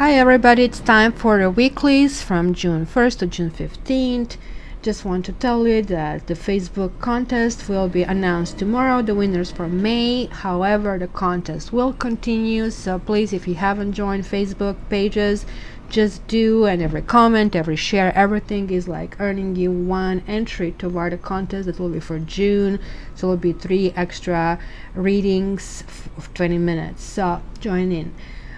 Hi everybody, it's time for the weeklies from June 1st to June 15th. Just want to tell you that the Facebook contest will be announced tomorrow, the winners for May. However, the contest will continue, so please, if you haven't joined Facebook pages, just do, and every comment, every share, everything is like earning you one entry toward the contest that will be for June. So it will be 3 extra readings of 20 minutes, so join in.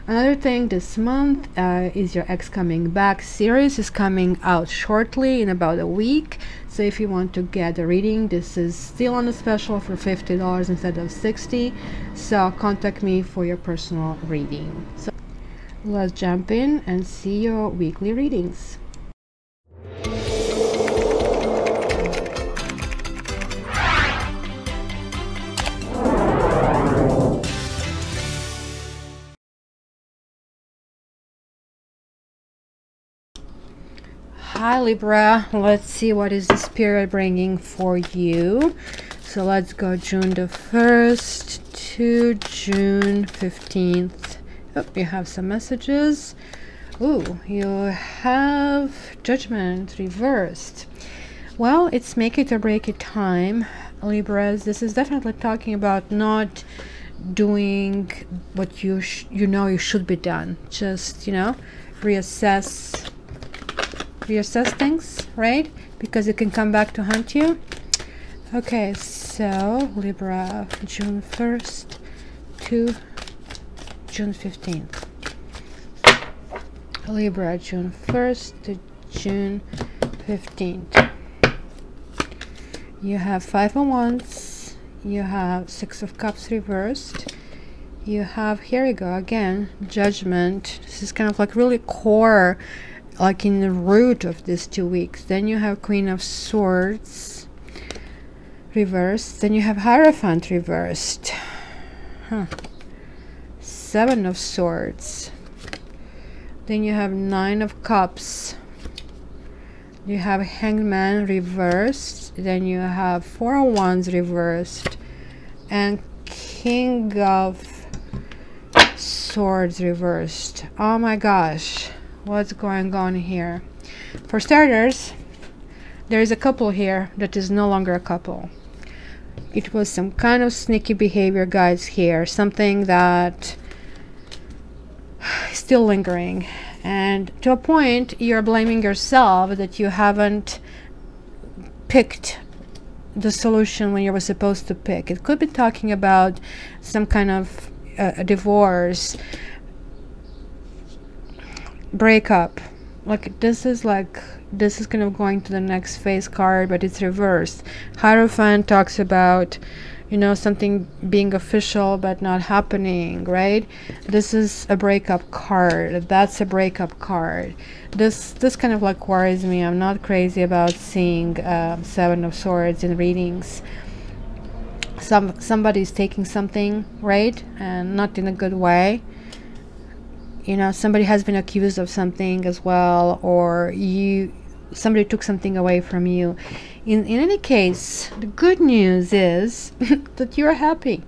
Another thing this month is your Ex Coming Back series is coming out shortly in about a week. So if you want to get a reading, this is still on a special for $50 instead of $60. So contact me for your personal reading. So let's jump in and see your weekly readings. Hi Libra, let's see what is the spirit bringing for you. So let's go June the 1st to June 15th. Oh, you have some messages. Ooh, you have Judgment reversed. Well, it's make it or break it time, Libras. This is definitely talking about not doing what you know you should be done. Just, reassess things, right? Because it can come back to haunt you. Okay, so Libra, June 1st to June 15th. Libra, June 1st to June 15th. You have 5 of Wands, you have 6 of Cups reversed, you have, here we go again, Judgment. This is kind of like really core, like in the root of these 2 weeks. Then you have Queen of Swords reversed, then you have Hierophant reversed, 7 of Swords, then you have 9 of Cups, you have Hangman reversed, then you have 4 of Wands reversed, and King of Swords reversed. Oh my gosh, what's going on here? For starters, there is a couple here that is no longer a couple. It was some kind of sneaky behavior, guys, here, something that is still lingering, and to a point you're blaming yourself that you haven't picked the solution when you were supposed to pick. It could be talking about some kind of a divorce, breakup. This is kind of going to the next phase card, but it's reversed. Hierophant talks about something being official but not happening, right? This is a breakup card. That's a breakup card. This kind of like worries me. I'm not crazy about seeing 7 of Swords in readings. Somebody's taking something, right, and not in a good way. Somebody has been accused of something as well, or somebody took something away from you. In any case, the good news is that you're happy.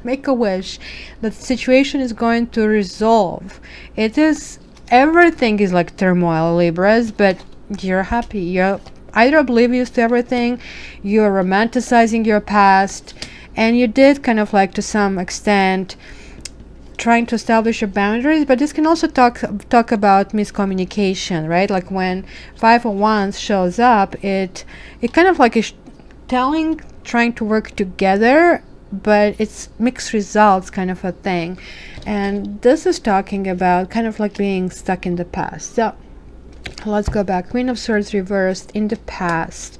Make a wish that the situation is going to resolve. Everything is like turmoil, Libras, but you're happy. You're either oblivious to everything, you're romanticizing your past, and you did kind of like to some extent trying to establish your boundaries. But this can also talk about miscommunication, right? Like when 5 of Wands shows up, it kind of like is trying to work together, but it's mixed results kind of a thing. And this is talking about kind of like being stuck in the past. So let's go back. Queen of Swords reversed in the past,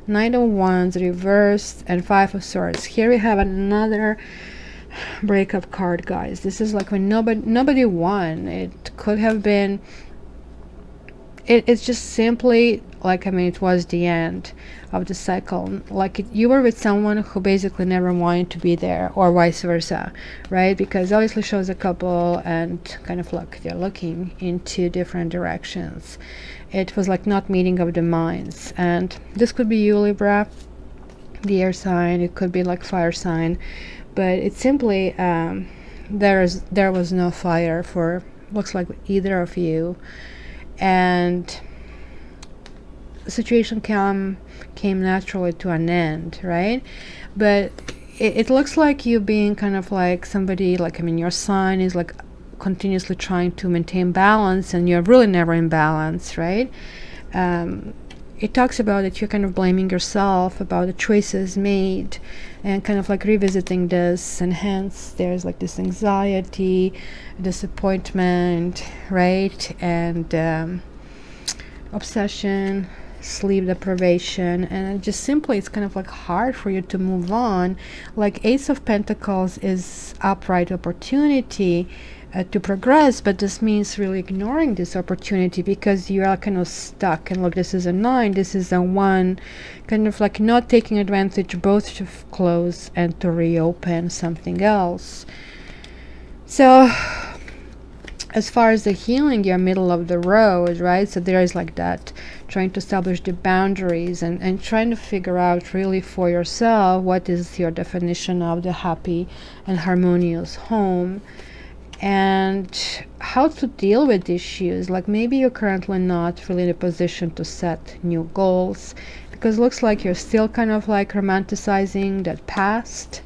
9 of Wands reversed, and 5 of Swords. Here we have another breakup card, guys. This is like when nobody won. It could have been, it's just simply like, it was the end of the cycle. Like you were with someone who basically never wanted to be there, or vice versa, right? Because obviously shows a couple and kind of like they're looking into different directions. It was like not meeting of the minds, and this could be you, Libra, the air sign. It could be like fire sign, but it's simply there was no fire for looks like either of you, and the situation came naturally to an end, right? But it looks like you being kind of like somebody, like, I mean, your sign is like continuously trying to maintain balance, and you're really never in balance, right? It talks about that you're kind of blaming yourself about the choices made, and kind of like revisiting this, and hence there's like this anxiety, disappointment, right? And obsession, sleep deprivation, and just simply it's kind of like hard for you to move on. Like Ace of Pentacles is upright opportunity to progress, but this means really ignoring this opportunity because you are kind of stuck. And look, this is a 9, this is a 1, kind of like not taking advantage both to close and to reopen something else. So as far as the healing, you're middle of the road, right? So there is like that, trying to establish the boundaries, and trying to figure out really for yourself what is your definition of the happy and harmonious home, and how to deal with issues. Like maybe you're currently not really in a position to set new goals, because it looks like you're still kind of like romanticizing that past,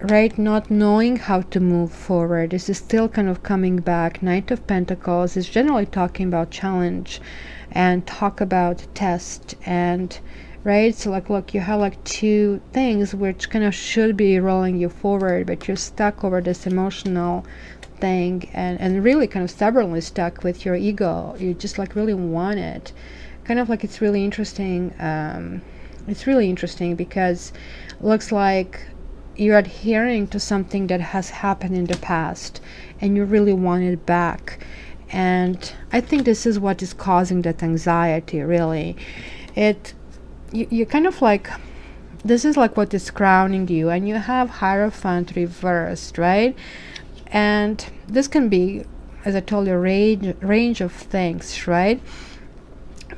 right? Not knowing how to move forward. This is still kind of coming back. Knight of Pentacles is generally talking about challenge and talk about test, and right, so like look, you have like 2 things which kind of should be rolling you forward, but you're stuck over this emotional thing, and really kind of stubbornly stuck with your ego. You just like really want it. Kind of like it's really interesting. It's really interesting because it looks like you're adhering to something that has happened in the past, and you really want it back. And I think this is what is causing that anxiety, really. You kind of like, this is like what is crowning you, and you have Hierophant reversed, right? And this can be, as I told you, range of things, right?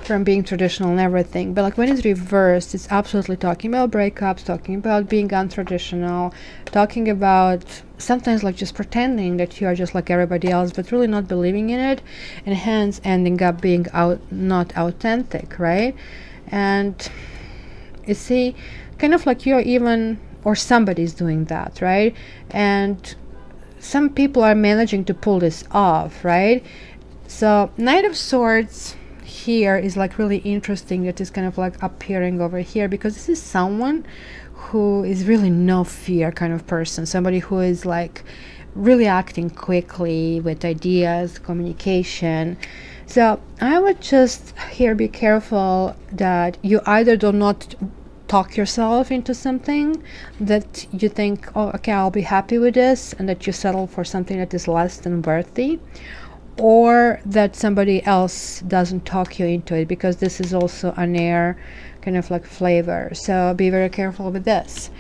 From being traditional and everything. But like when it's reversed, it's absolutely talking about breakups, talking about being untraditional, talking about sometimes like just pretending that you are just like everybody else, but really not believing in it, and hence ending up being not authentic, right? And you see, kind of like you're even, or somebody's doing that, right? And some people are managing to pull this off, right? So Knight of Swords here is like really interesting, that is kind of like appearing over here, because this is someone who is really no fear kind of person, somebody who is like really acting quickly with ideas, communication. So I would just here be careful that you either do not talk yourself into something that you think, oh, okay, I'll be happy with this, and that you settle for something that is less than worthy, or that somebody else doesn't talk you into it, because this is also an air kind of like flavor. So be very careful with this.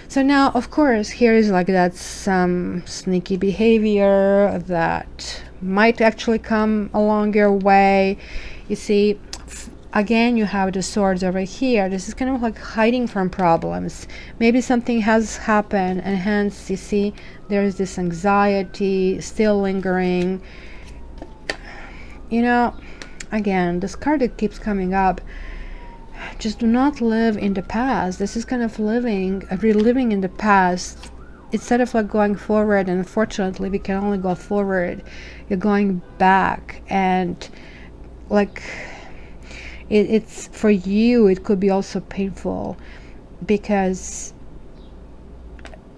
So now, of course, here is like that some sneaky behavior that might actually come along your way. You see, again, you have the swords over here. This is kind of like hiding from problems. Maybe something has happened, and hence, you see, there's this anxiety still lingering. You know, again, this card that keeps coming up, just do not live in the past. This is kind of reliving in the past instead of like going forward, and unfortunately we can only go forward. You're going back, and like it's for you, it could be also painful, because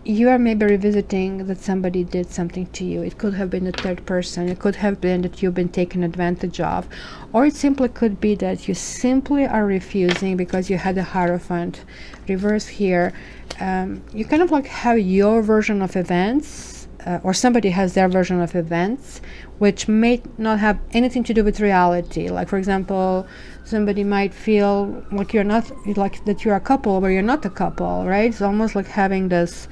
you are maybe revisiting that somebody did something to you. It could have been a third person. It could have been that you've been taken advantage of, or it simply could be that you simply are refusing because you had a Hierophant reverse here. You kind of like have your version of events, or somebody has their version of events, which may not have anything to do with reality. Like, for example, somebody might feel like you're not, like that you're a couple, but you're not a couple, right? It's almost like having this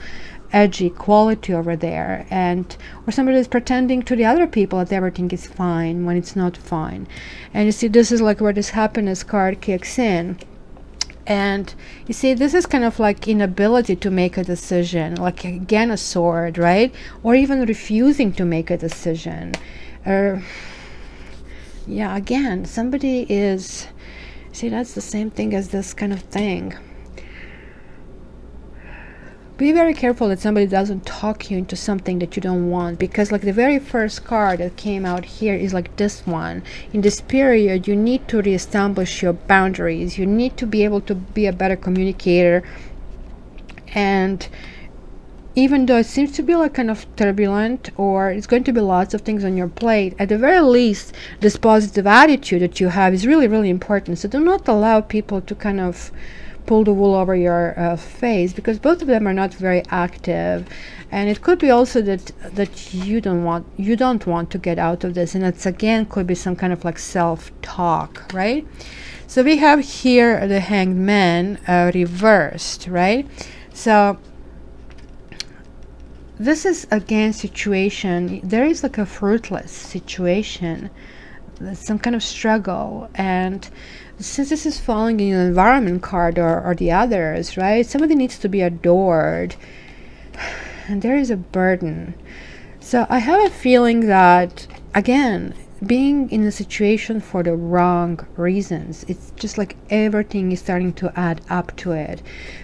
edgy quality over there, and or somebody is pretending to the other people that everything is fine when it's not fine. And you see, this is like where this happiness card kicks in. And you see, this is kind of like inability to make a decision, like again a sword, right? Or even refusing to make a decision. Or yeah, again, somebody is, see, that's the same thing as this kind of thing. Be very careful that somebody doesn't talk you into something that you don't want, because like the very first card that came out here is like this one. In this period, you need to reestablish your boundaries. You need to be able to be a better communicator. And even though it seems to be like kind of turbulent, or it's going to be lots of things on your plate, at the very least, this positive attitude that you have is really, really important. So do not allow people to kind of pull the wool over your face, because both of them are not very active. And it could be also that you don't want to get out of this, and it's again could be some kind of like self-talk, right? So we have here the Hanged Man reversed, right? So this is again situation, there is like a fruitless situation, some kind of struggle. And since this is falling in an environment card or the others, right, somebody needs to be adored, and there is a burden. So I have a feeling that again, being in a situation for the wrong reasons, it's just like everything is starting to add up to it.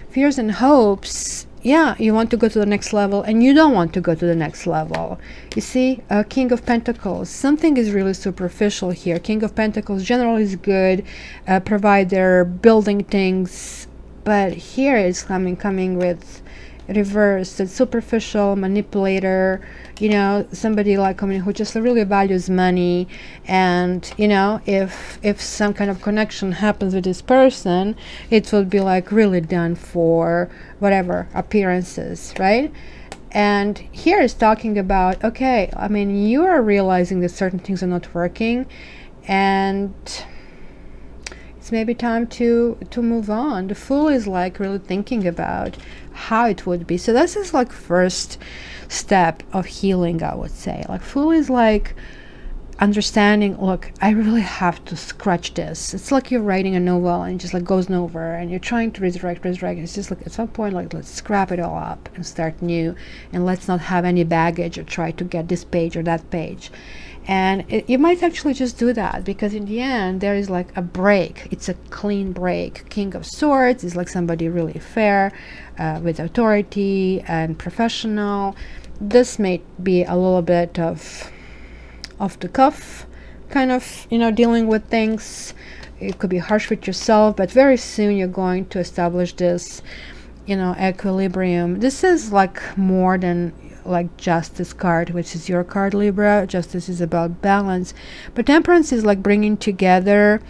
Fears and hopes, yeah, you want to go to the next level and you don't want to go to the next level. You see, King of Pentacles, something is really superficial here. King of Pentacles generally is good, provider, building things, but here it's coming with reverse, it's superficial, manipulator, you know, somebody like, I mean, who just really values money. And you know, if some kind of connection happens with this person, it will be like really done for whatever appearances, right? And here is talking about, okay, I mean, you are realizing that certain things are not working, and it's maybe time to move on. The Fool is like really thinking about how it would be. So this is like first step of healing, I would say. Like Fool is like understanding, look, I really have to scratch this. It's like you're writing a novel and it just like goes nowhere, and you're trying to resurrect. It's just like at some point, like, let's scrap it all up and start new, and let's not have any baggage or try to get this page or that page. And you might actually just do that, because in the end there is like a break. It's a clean break. King of Swords is like somebody really fair, with authority and professional. This may be a little bit of off the cuff, kind of, you know, dealing with things. It could be harsh with yourself, but very soon you're going to establish this, you know, equilibrium. This is like more than like Justice card, which is your card, Libra. Justice is about balance, but Temperance is like bringing together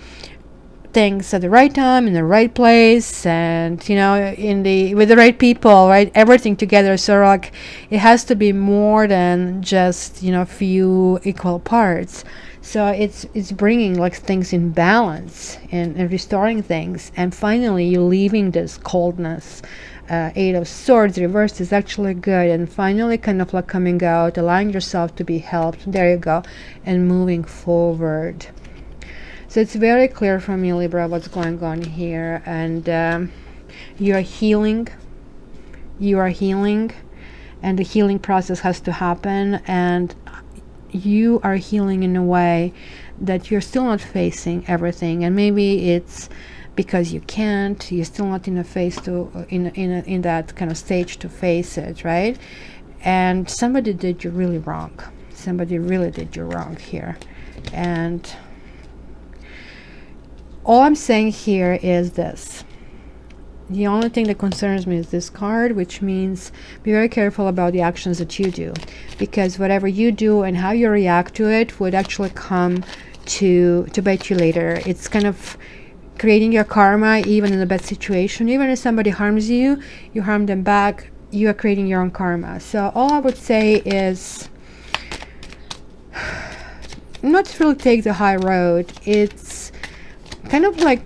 things at the right time, in the right place, and you know, with the right people, right? Everything together. So like it has to be more than just, you know, few equal parts. So it's bringing like things in balance and restoring things, and finally you leaving this coldness. Eight of Swords reversed is actually good, and finally kind of like coming out, allowing yourself to be helped. There you go, and moving forward. So it's very clear for me, Libra, what's going on here. And you are healing, and the healing process has to happen, and you are healing in a way that you're still not facing everything, and maybe it's because you can't, you're still not in a phase to in that kind of stage to face it, right? And somebody did you really wrong. Somebody really did you wrong here. And all I'm saying here is this: the only thing that concerns me is this card, which means be very careful about the actions that you do, because whatever you do and how you react to it would actually come to bite you later. It's kind of creating your karma, even in a bad situation. Even if somebody harms you, you harm them back, you are creating your own karma. So all I would say is not really take the high road. It's kind of like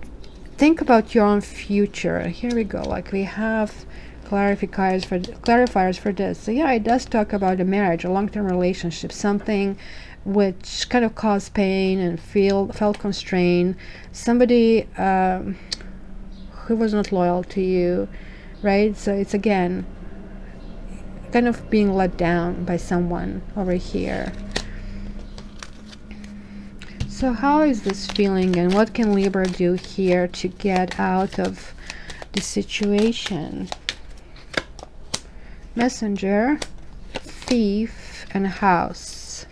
think about your own future. Here we go, like we have clarifiers for this. So yeah, it does talk about a marriage, a long-term relationship, something which kind of caused pain and felt constrained. Somebody who was not loyal to you, right? So it's again kind of being let down by someone over here. So how is this feeling, and what can Libra do here to get out of the situation? Messenger, Thief, and House.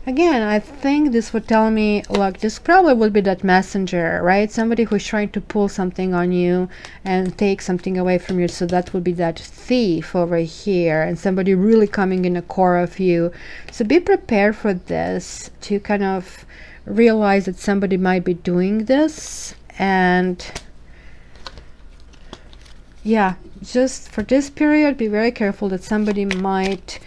Again, I think this would tell me, look, this probably would be that messenger, right? Somebody who's trying to pull something on you and take something away from you. So that would be that thief over here, and somebody really coming in the core of you. So be prepared for this, to kind of realize that somebody might be doing this. And yeah, just for this period, be very careful that somebody might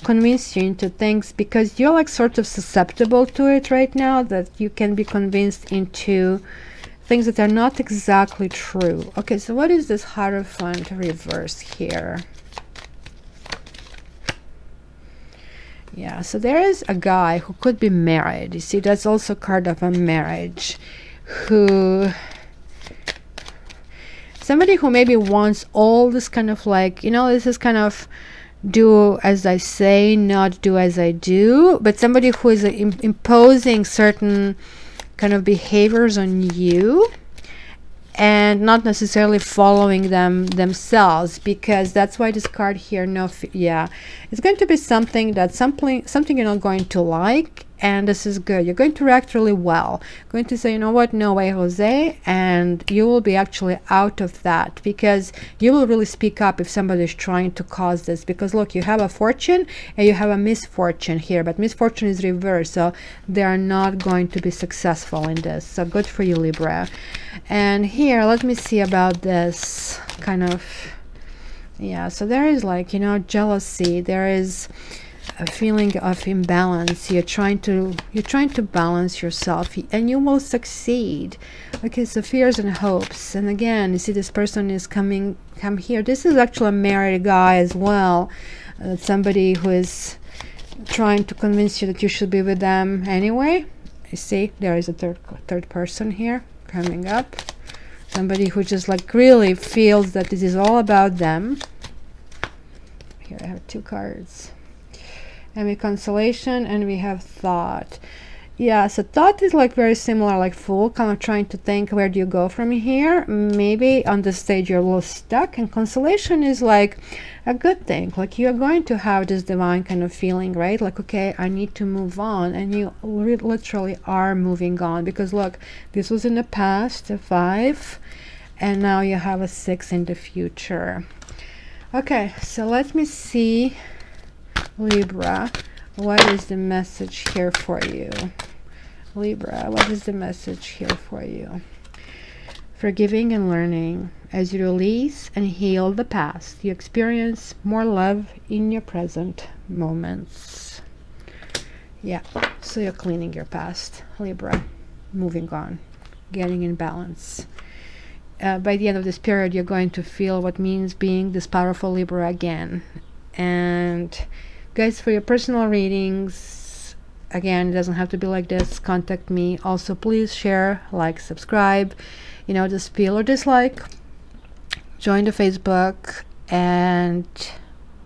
convince you into things, because you're like sort of susceptible to it right now, that you can be convinced into things that are not exactly true. Okay, so what is this Hierophant reverse here? Yeah, so there is a guy who could be married. You see, that's also a card of a marriage. Somebody who maybe wants all this kind of like, you know, this is kind of do as I say, not do as I do, but somebody who is imposing certain kind of behaviors on you and not necessarily following them themselves, because that's why this card here, no, yeah, it's going to be something that something you're not going to like. And this is good. You're going to react really well. Going to say, you know what, no way, Jose, and you will be actually out of that, because you will really speak up if somebody is trying to cause this. Because look, you have a fortune and you have a misfortune here, but misfortune is reversed, so they are not going to be successful in this. So good for you, Libra. And here, let me see about this kind of, yeah, so there is like, you know, jealousy. There is a feeling of imbalance. You're trying to balance yourself, and you will succeed. Okay, so fears and hopes. And again, you see this person is come here. This is actually a married guy as well. Somebody who is trying to convince you that you should be with them anyway. You see, there is a third person here coming up. Somebody who just like really feels that this is all about them. Here I have two cards. And we consolation, and we have thought. Yeah, so thought is like very similar, like Fool, kind of trying to think, where do you go from here? Maybe on this stage you're a little stuck. And consolation is like a good thing, like you're going to have this divine kind of feeling, right? Like, okay, I need to move on, and you literally are moving on, because look, this was in the past, a 5, and now you have a 6 in the future. Okay, so let me see, Libra, what is the message here for you? Libra, what is the message here for you? Forgiving and learning. As you release and heal the past, you experience more love in your present moments. Yeah, so you're cleaning your past, Libra, moving on, getting in balance. By the end of this period, you're going to feel what means being this powerful Libra again. And guys, for your personal readings, again, it doesn't have to be like this. Contact me. Also, please share, like, subscribe, you know, just feel or dislike. Join the Facebook. And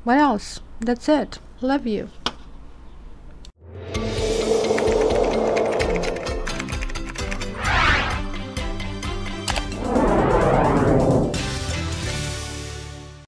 what else? That's it. Love you.